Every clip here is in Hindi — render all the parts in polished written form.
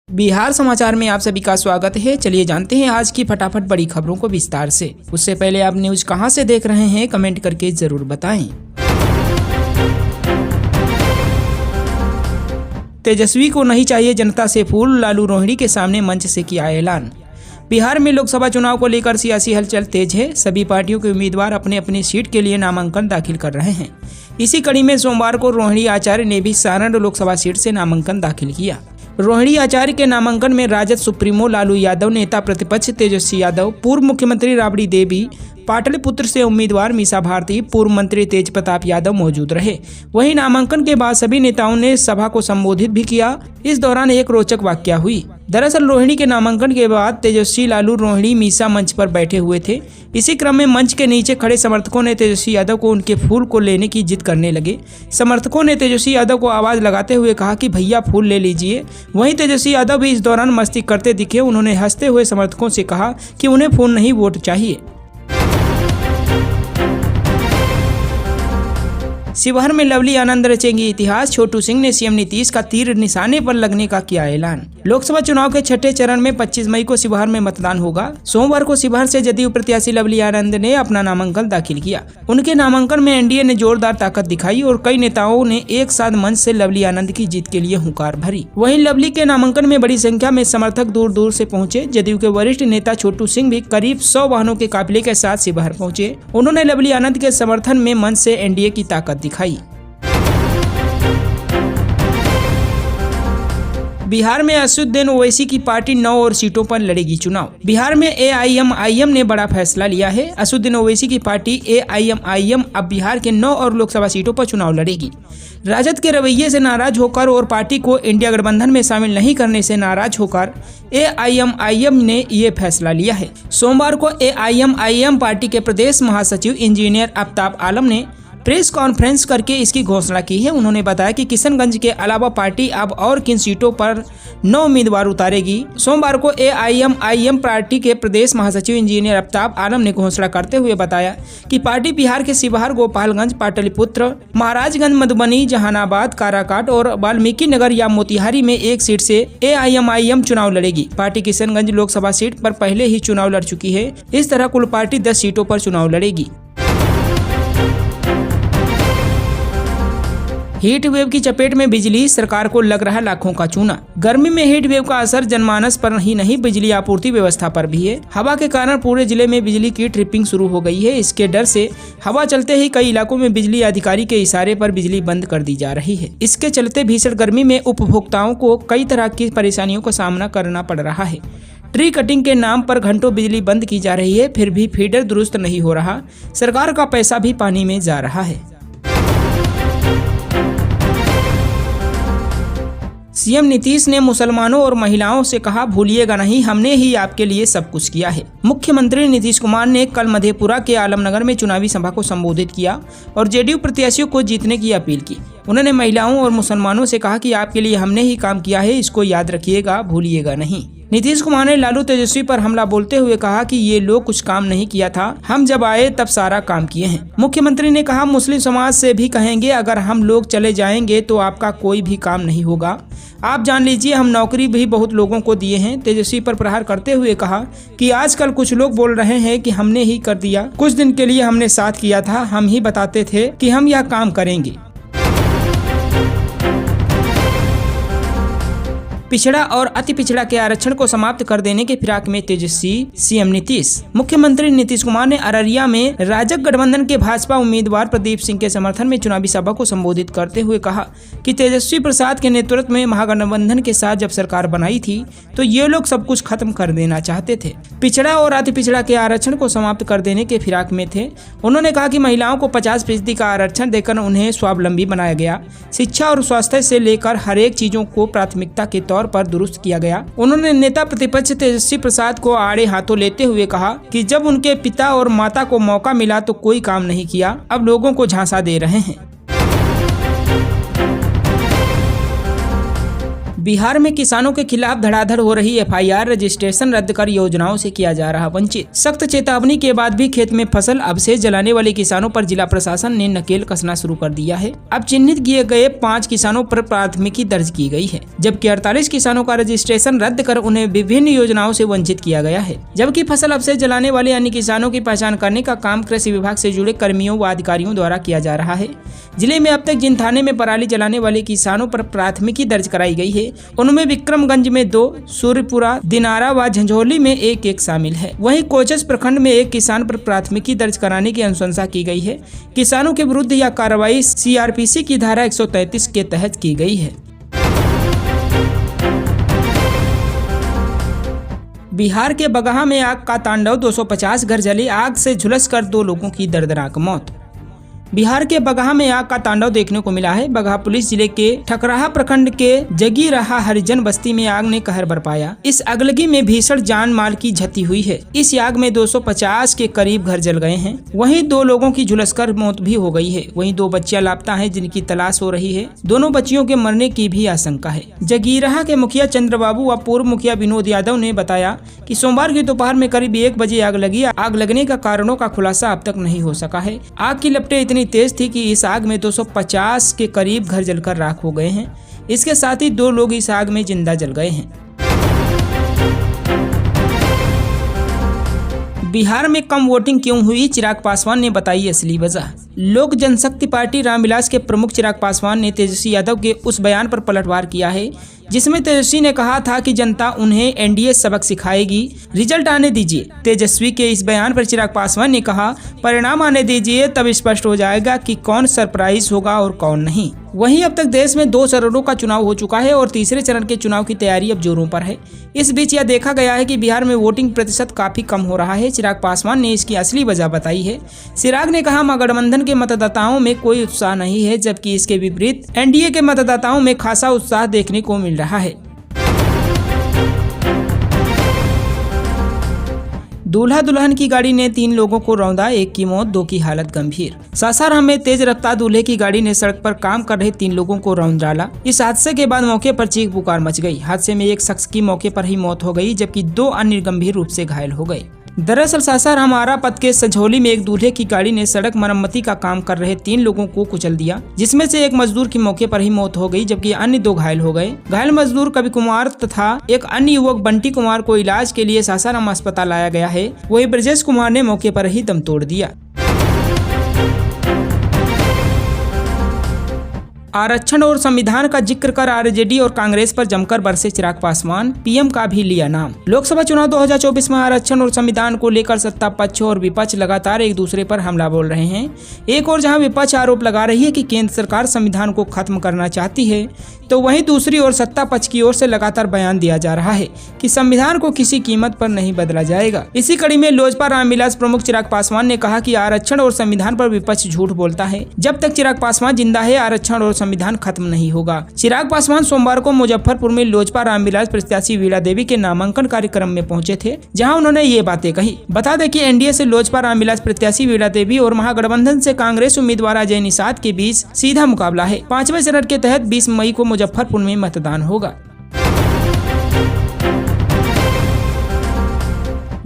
बिहार समाचार में आप सभी का स्वागत है। चलिए जानते हैं आज की फटाफट बड़ी खबरों को विस्तार से। उससे पहले आप न्यूज कहां से देख रहे हैं कमेंट करके जरूर बताएं। तेजस्वी को नहीं चाहिए जनता से फूल, लालू रोहिणी के सामने मंच से किया ऐलान। बिहार में लोकसभा चुनाव को लेकर सियासी हलचल तेज है। सभी पार्टियों के उम्मीदवार अपने अपनी सीट के लिए नामांकन दाखिल कर रहे हैं। इसी कड़ी में सोमवार को रोहिणी आचार्य ने भी सारण लोकसभा सीट से नामांकन दाखिल किया। रोहिणी आचार्य के नामांकन में राजद सुप्रीमो लालू यादव, नेता प्रतिपक्ष तेजस्वी यादव, पूर्व मुख्यमंत्री राबड़ी देवी, पाटलिपुत्र से उम्मीदवार मीसा भारती, पूर्व मंत्री तेज प्रताप यादव मौजूद रहे। वहीं नामांकन के बाद सभी नेताओं ने सभा को संबोधित भी किया। इस दौरान एक रोचक वाकया हुई। दरअसल रोहिणी के नामांकन के बाद तेजस्वी, लालू, रोहिणी, मीसा मंच पर बैठे हुए थे। इसी क्रम में मंच के नीचे खड़े समर्थकों ने तेजस्वी यादव को उनके फूल को लेने की जिद करने लगे। समर्थकों ने तेजस्वी यादव को आवाज लगाते हुए कहा कि भैया फूल ले लीजिए। वहीं तेजस्वी यादव भी इस दौरान मस्ती करते दिखे। उन्होंने हंसते हुए समर्थकों से कहा कि उन्हें फूल नहीं, वोट चाहिए। शिवहर में लवली आनंद रचेंगी इतिहास। छोटू सिंह ने सीएम नीतीश का तीर निशाने पर लगने का किया ऐलान। लोकसभा चुनाव के छठे चरण में 25 मई को शिवहर में मतदान होगा। सोमवार को शिवहर से जदयू प्रत्याशी लवली आनंद ने अपना नामांकन दाखिल किया। उनके नामांकन में एनडीए ने जोरदार ताकत दिखाई और कई नेताओं ने एक साथ मंच से लवली आनंद की जीत के लिए हुंकार भरी। वहीं लवली के नामांकन में बड़ी संख्या में समर्थक दूर दूर से पहुंचे। जदयू के वरिष्ठ नेता छोटू सिंह भी करीब 100 वाहनों के काफिले के साथ शिवहर पहुंचे। उन्होंने लवली आनंद के समर्थन में मंच से एनडीए की ताकत दिखाई। बिहार में असदुद्दीन ओवैसी की पार्टी 9 और सीटों पर लड़ेगी चुनाव। बिहार में एआईएमआईएम ने बड़ा फैसला लिया है। असदुद्दीन ओवैसी की पार्टी एआईएमआईएम अब बिहार के 9 और लोकसभा सीटों पर चुनाव लड़ेगी। राजद के रवैये से नाराज होकर और पार्टी को इंडिया गठबंधन में शामिल नहीं करने से नाराज होकर एआईएमआईएम ने ये फैसला लिया है। सोमवार को एआईएमआईएम पार्टी के प्रदेश महासचिव इंजीनियर आफ्ताब आलम ने प्रेस कॉन्फ्रेंस करके इसकी घोषणा की है। उन्होंने बताया कि किशनगंज के अलावा पार्टी अब और किन सीटों पर 9 उम्मीदवार उतारेगी। सोमवार को एआईएमआईएम पार्टी के प्रदेश महासचिव इंजीनियर आफ्ताब आलम ने घोषणा करते हुए बताया कि पार्टी बिहार के शिवहर, गोपालगंज, पाटलिपुत्र, महाराजगंज, मधुबनी, जहानाबाद, काराकाट और वाल्मीकि नगर या मोतिहारी में एक सीट से एआईएमआईएम चुनाव लड़ेगी। पार्टी किशनगंज लोकसभा सीट पर पहले ही चुनाव लड़ चुकी है। इस तरह कुल पार्टी 10 सीटों पर चुनाव लड़ेगी। हीट वेव की चपेट में बिजली, सरकार को लग रहा लाखों का चूना। गर्मी में हीट वेव का असर जनमानस पर ही नहीं बिजली आपूर्ति व्यवस्था पर भी है। हवा के कारण पूरे जिले में बिजली की ट्रिपिंग शुरू हो गई है। इसके डर से हवा चलते ही कई इलाकों में बिजली अधिकारी के इशारे पर बिजली बंद कर दी जा रही है। इसके चलते भीषण गर्मी में उपभोक्ताओं को कई तरह की परेशानियों का सामना करना पड़ रहा है। ट्री कटिंग के नाम पर घंटों बिजली बंद की जा रही है, फिर भी फीडर दुरुस्त नहीं हो रहा। सरकार का पैसा भी पानी में जा रहा है। सीएम नीतीश ने मुसलमानों और महिलाओं से कहा, भूलिएगा नहीं, हमने ही आपके लिए सब कुछ किया है। मुख्यमंत्री नीतीश कुमार ने कल मधेपुरा के आलमनगर में चुनावी सभा को संबोधित किया और जेडीयू प्रत्याशियों को जीतने की अपील की। उन्होंने महिलाओं और मुसलमानों से कहा कि आपके लिए हमने ही काम किया है, इसको याद रखिएगा, भूलिएगा नहीं। नीतीश कुमार ने लालू तेजस्वी पर हमला बोलते हुए कहा कि ये लोग कुछ काम नहीं किया था, हम जब आए तब सारा काम किए हैं। मुख्यमंत्री ने कहा, मुस्लिम समाज से भी कहेंगे अगर हम लोग चले जाएंगे तो आपका कोई भी काम नहीं होगा। आप जान लीजिए हम नौकरी भी बहुत लोगों को दिए हैं। तेजस्वी पर प्रहार करते हुए कहा कि आजकल कुछ लोग बोल रहे हैं कि हमने ही कर दिया, कुछ दिन के लिए हमने साथ किया था, हम ही बताते थे कि हम यह काम करेंगे। पिछड़ा और अति पिछड़ा के आरक्षण को समाप्त कर देने के फिराक में तेजस्वी, सीएम नीतीश। मुख्यमंत्री नीतीश कुमार ने अररिया में राजग गठबंधन के भाजपा उम्मीदवार प्रदीप सिंह के समर्थन में चुनावी सभा को संबोधित करते हुए कहा कि तेजस्वी प्रसाद के नेतृत्व में महागठबंधन के साथ जब सरकार बनाई थी तो ये लोग सब कुछ खत्म कर देना चाहते थे। पिछड़ा और अति पिछड़ा के आरक्षण को समाप्त कर देने के फिराक में थे। उन्होंने कहा कि महिलाओं को 50% का आरक्षण देकर उन्हें स्वावलंबी बनाया गया। शिक्षा और स्वास्थ्य से लेकर हर एक चीजों को प्राथमिकता के तौर पर दुरुस्त किया गया। उन्होंने नेता प्रतिपक्ष तेजस्वी प्रसाद को आड़े हाथों लेते हुए कहा कि जब उनके पिता और माता को मौका मिला तो कोई काम नहीं किया, अब लोगों को झांसा दे रहे हैं। बिहार में किसानों के खिलाफ धड़ाधड़ हो रही एफआईआर, रजिस्ट्रेशन रद्द कर योजनाओं से किया जा रहा वंचित। सख्त चेतावनी के बाद भी खेत में फसल अवशेष जलाने वाले किसानों पर जिला प्रशासन ने नकेल कसना शुरू कर दिया है। अब चिन्हित किए गए 5 किसानों पर प्राथमिकी दर्ज की गई है, जबकि 48 किसानों का रजिस्ट्रेशन रद्द कर उन्हें विभिन्न योजनाओं से वंचित किया गया है। जबकि फसल अवशेष जलाने वाले अन्य किसानों की पहचान करने का काम कृषि विभाग से जुड़े कर्मियों व अधिकारियों द्वारा किया जा रहा है। जिले में अब तक जिन थाने में पराली जलाने वाले किसानों पर प्राथमिकी दर्ज कराई गई है, उनमें विक्रमगंज में 2, सूर्यपुरा, दिनारा व झंझोली में 1 शामिल है। वहीं कोचस प्रखंड में 1 किसान पर प्राथमिकी दर्ज कराने की अनुशंसा की गई है। किसानों के विरुद्ध यह कार्रवाई सीआरपीसी की धारा 133 के तहत की गई है। बिहार के बगहा में आग का तांडव, 250 घर जले, आग से झुलसकर 2 लोगों की दर्दनाक मौत। बिहार के बगहा में आग का तांडव देखने को मिला है। बगहा पुलिस जिले के ठकराहा प्रखंड के जगीराहा हरिजन बस्ती में आग ने कहर बरपाया। इस अगलगी में भीषण जान माल की क्षति हुई है। इस आग में 250 के करीब घर जल गए हैं। वहीं 2 लोगों की झुलसकर मौत भी हो गई है। वहीं 2 बच्चियां लापता हैं, जिनकी तलाश हो रही है। दोनों बच्चियों के मरने की भी आशंका है। जगीराहा के मुखिया चंद्रबाबू व पूर्व मुखिया विनोद यादव ने बताया कि सोमवार की दोपहर में करीब 1 बजे आग लगी। आग लगने का कारणों का खुलासा अब तक नहीं हो सका है। आग की लपटें इतनी तेज थी कि इस आग में 250 के करीब घर जलकर राख हो गए हैं। इसके साथ ही 2 लोग इस आग में जिंदा जल गए हैं। बिहार में कम वोटिंग क्यों हुई, चिराग पासवान ने बताई असली वजह। लोक जनशक्ति पार्टी रामविलास के प्रमुख चिराग पासवान ने तेजस्वी यादव के उस बयान पर पलटवार किया है जिसमें तेजस्वी ने कहा था कि जनता उन्हें एनडीए सबक सिखाएगी, रिजल्ट आने दीजिए। तेजस्वी के इस बयान पर चिराग पासवान ने कहा, परिणाम आने दीजिए, तब स्पष्ट हो जाएगा कि कौन सरप्राइज होगा और कौन नहीं। वहीं अब तक देश में 2 चरणों का चुनाव हो चुका है और तीसरे चरण के चुनाव की तैयारी अब जोरों पर है। इस बीच यह देखा गया है कि बिहार में वोटिंग प्रतिशत काफी कम हो रहा है। चिराग पासवान ने इसकी असली वजह बताई है। चिराग ने कहा, महागठबंधन के मतदाताओं में कोई उत्साह नहीं है, जबकि इसके विपरीत एनडीए के मतदाताओं में खासा उत्साह देखने को मिल रहा है। दूल्हा दुल्हन की गाड़ी ने 3 लोगों को रौंदा, 1 की मौत, 2 की हालत गंभीर। सासाराम में तेज रफ्तार दूल्हे की गाड़ी ने सड़क पर काम कर रहे 3 लोगों को रौंद डाला। इस हादसे के बाद मौके पर चीख पुकार मच गई। हादसे में 1 शख्स की मौके पर ही मौत हो गई, जबकि 2 अन्य गंभीर रूप से घायल हो गए। दरअसल सासाराम आरा पथ के सझौली में एक दूल्हे की गाड़ी ने सड़क मरम्मती का काम कर रहे 3 लोगों को कुचल दिया, जिसमें से एक मजदूर की मौके पर ही मौत हो गई, जबकि अन्य 2 घायल हो गए। घायल मजदूर कवि कुमार तथा एक अन्य युवक बंटी कुमार को इलाज के लिए सासाराम अस्पताल लाया गया है। वहीं ब्रजेश कुमार ने मौके पर ही दम तोड़ दिया। आरक्षण और संविधान का जिक्र कर आरजेडी और कांग्रेस पर जमकर बरसे चिराग पासवान, पीएम का भी लिया नाम। लोकसभा चुनाव 2024 में आरक्षण और संविधान को लेकर सत्ता पक्ष और विपक्ष लगातार एक दूसरे पर हमला बोल रहे हैं। एक और जहां विपक्ष आरोप लगा रही है कि केंद्र सरकार संविधान को खत्म करना चाहती है, तो वहीं दूसरी ओर सत्ता पक्ष की ओर से लगातार बयान दिया जा रहा है कि संविधान को किसी कीमत पर नहीं बदला जाएगा। इसी कड़ी में लोजपा रामविलास प्रमुख चिराग पासवान ने कहा कि आरक्षण और संविधान पर विपक्ष झूठ बोलता है। जब तक चिराग पासवान जिंदा है, आरक्षण और संविधान खत्म नहीं होगा। चिराग पासवान सोमवार को मुजफ्फरपुर में लोजपा रामविलास प्रत्याशी वीणा देवी के नामांकन कार्यक्रम में पहुंचे थे, जहां उन्होंने ये बातें कही। बता दें कि एनडीए से लोजपा रामविलास प्रत्याशी वीणा देवी और महागठबंधन से कांग्रेस उम्मीदवार अजय निषाद के बीच सीधा मुकाबला है। 5वें चरण के तहत 20 मई को मुजफ्फरपुर में मतदान होगा।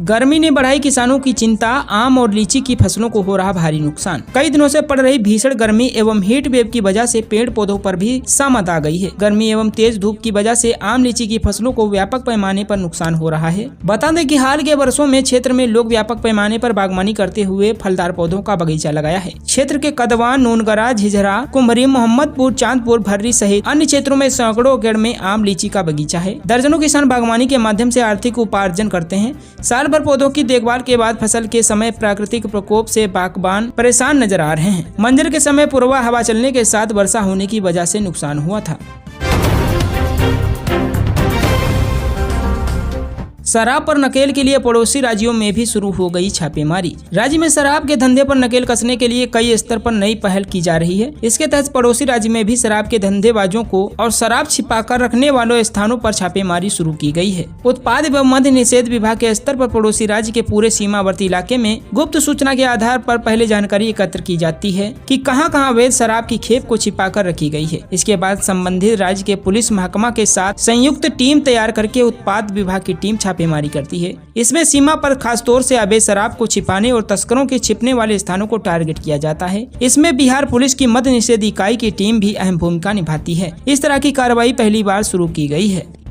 गर्मी ने बढ़ाई किसानों की चिंता, आम और लीची की फसलों को हो रहा भारी नुकसान। कई दिनों से पड़ रही भीषण गर्मी एवं हीट वेव की वजह से पेड़ पौधों पर भी सामत आ गई है। गर्मी एवं तेज धूप की वजह से आम लीची की फसलों को व्यापक पैमाने पर नुकसान हो रहा है। बता दें कि हाल के वर्षों में क्षेत्र में लोग व्यापक पैमाने पर बागवानी करते हुए फलदार पौधों का बगीचा लगाया है। क्षेत्र के कदवा, नूनगरा, झिझरा, कुम्हरी, मोहम्मदपुर, चांदपुर, भर्री सहित अन्य क्षेत्रों में सैकड़ों एकड़ में आम लीची का बगीचा है। दर्जनों किसान बागवानी के माध्यम से आर्थिक उपार्जन करते हैं। साल भर पौधों की देखभाल के बाद फसल के समय प्राकृतिक प्रकोप से बागबान परेशान नजर आ रहे हैं। मंजर के समय पूर्वा हवा चलने के साथ वर्षा होने की वजह से नुकसान हुआ था। शराब पर नकेल के लिए पड़ोसी राज्यों में भी शुरू हो गई छापेमारी। राज्य में शराब के धंधे पर नकेल कसने के लिए कई स्तर पर नई पहल की जा रही है। इसके तहत पड़ोसी राज्य में भी शराब के धंधेबाजों को और शराब छिपाकर रखने वालों स्थानों पर छापेमारी शुरू की गई है। उत्पाद एवं मद्य निषेध विभाग के स्तर पर पड़ोसी राज्य के पूरे सीमावर्ती इलाके में गुप्त सूचना के आधार पर पहले जानकारी एकत्र की जाती है कि कहां-कहां अवैध शराब की खेप को छिपाकर रखी गई है। इसके बाद संबंधित राज्य के पुलिस महकमा के साथ संयुक्त टीम तैयार करके उत्पाद विभाग की टीम छापेमारी करती है। इसमें सीमा पर खासतौर से अवैध शराब को छिपाने और तस्करों के छिपने वाले स्थानों को टारगेट किया जाता है। इसमें बिहार पुलिस की मद्य निषेध इकाई की टीम भी अहम भूमिका निभाती है। इस तरह की कार्रवाई पहली बार शुरू की गई है।